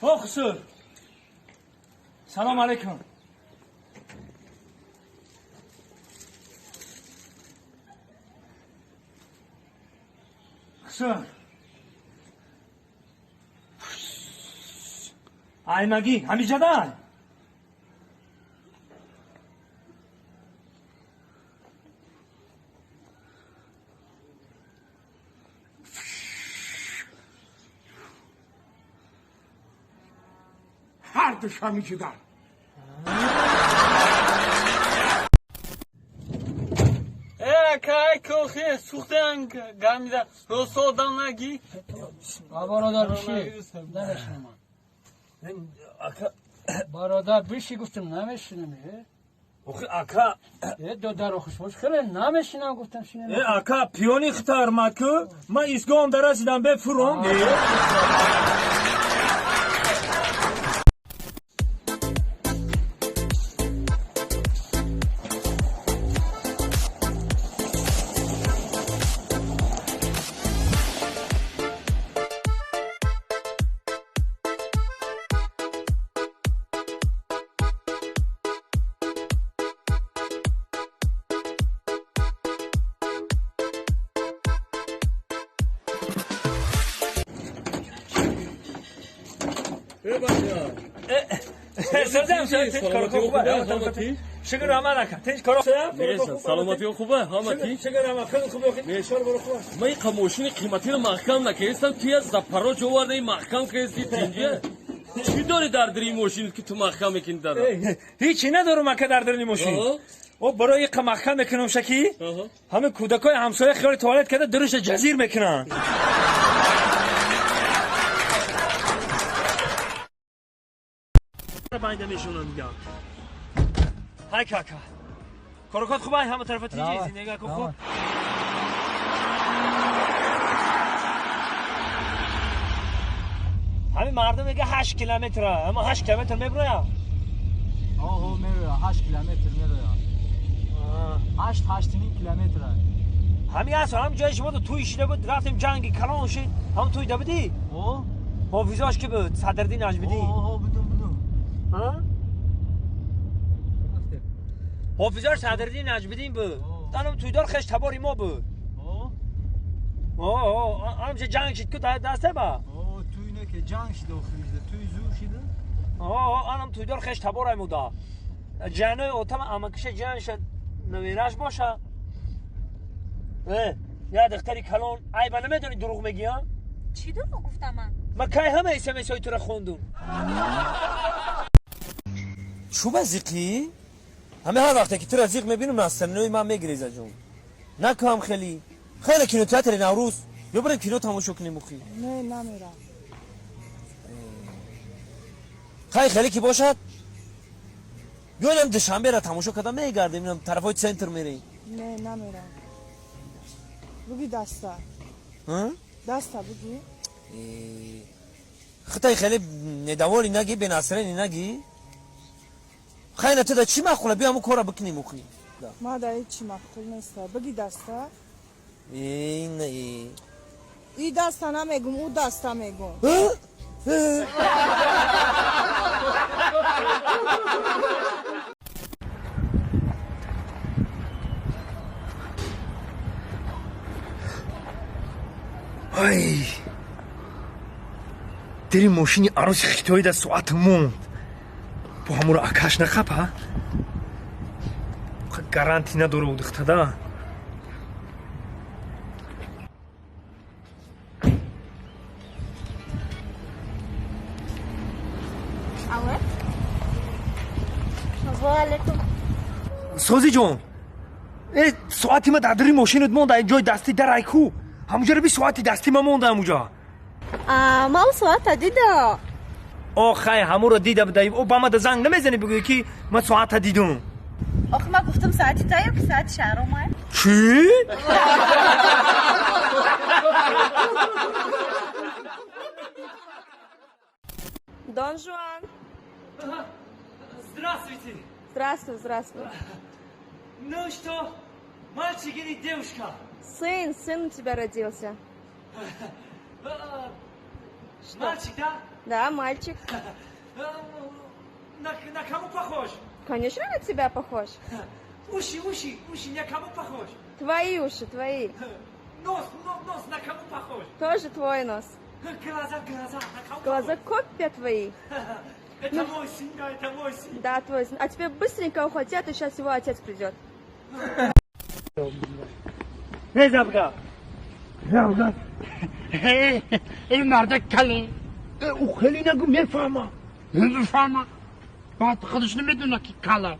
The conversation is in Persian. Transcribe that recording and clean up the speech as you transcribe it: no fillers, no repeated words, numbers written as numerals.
او خسر سلام علیکم. خسر ای مگی همیشه دای هر دوش همیشه دای کای کوخی سوختن گامیده روسو دام نگی برادر بشی نمیشنم برادر بشی گفتم نمیشنم اکا دو در خوش خیلی نمیشنم گفتم شنیدم اکا پیونی ختار مکو من ایسگام درسیدم به فرون سلام شکر رحمان اکا تیج کارو سلامتی خوبه همتی شکر رحمان خیلی خوبه من این ماشین قیمتی رو محکم نکردم توی از زپرا جوارده محکم کردی تینجه چی داری در دری ماشین که تو محکم میکنی داره هیچی ندارم اکا در درنی ماشین او برای یک محکم میکنم شکی همه کودکای همسایه خیال توالت کرده درش جزیر میکنن باید میشونم میگم های کاکا کارکات خوبه همه طرف تیجی نگاه کن خوب همین مردم میگه 8 کیلومتره اما 8 کیلومتر میبره آه میره 8 کیلومتر میره 8 کیلومتر همین هست هم جای شما تو توی شده بود رفتیم جنگی کلان شد هم توی دبدی او حافظاش که بود صدردین نجمیدی بدون ها حافظاش صدردین نجمیدین بود دانم توی دار خش تباری ما بود همچه جنگ شد که دسته با توی نه که جنگ شده خیزده توی زور شده آنم توی دار خش تبارای مودا جنوی اوتم امکش جنگ شد نویرش باشه یا دختری کلون ای با نمیدونی دروغ میگی ها چی دروغ گفتم من کی همه اسمس های تو را خوندم چوب زیقی؟ همه هر وقتی که تو را زیق میبینم نسترنوی من میگریزه جون نکام خیلی کینو تئاتر نوروز یا بریم کینو تماشا کنیم مخی نه نمیرم خیلی کی باشد یا هم دوشنبه را تماشا کردم میگردیم اینم طرفای سنتر میریم نه نمیرم بگی دستا ها دستا بگی خیلی ندوالی نگی به نصرانی نگی خیلی تو دا چی مخوله بیا همون کارا بکنیم مخی ما در هیچی مخطول نیستا بگی دستا این ای دستا نمیگم او دستا میگم ای دری ماشینی عروس خیتایی در ساعت موند با همون رو اکش نخب ها گارانتی نداره بود اختدا سوزی جون ساعتی ما در دری ماشینت موند این جای دستی در ایکو همونجا رو بی ساعتی دستی ما مونده همونجا ما ساعت دیده آخه همون رو دیده بدهیم او با ما در زنگ نمیزنی بگوی که من ساعت دیدم آخه ما گفتم ساعتی تایم که ساعت شهر اومد چی؟ Дон Жуан. Здравствуйте. Здравствуй. Ну что, мальчик или девушка? Сын у тебя родился. Мальчик, да? Да, мальчик. На кому похож? Конечно, на тебя похож. Уши, на кому похож? Твои уши, твои. Нос, на кому похож? Тоже твой нос. Глаза, на кому Глаза копия твои. Это мой сын, да, это мой сын. Да, твой. А теперь быстренько уходи, а то сейчас его отец придет. Ne zabga? Yavrum. Nerede kale? O kale ne mi fama? Ne fama? Bat kılıçlı mı dün ki kala?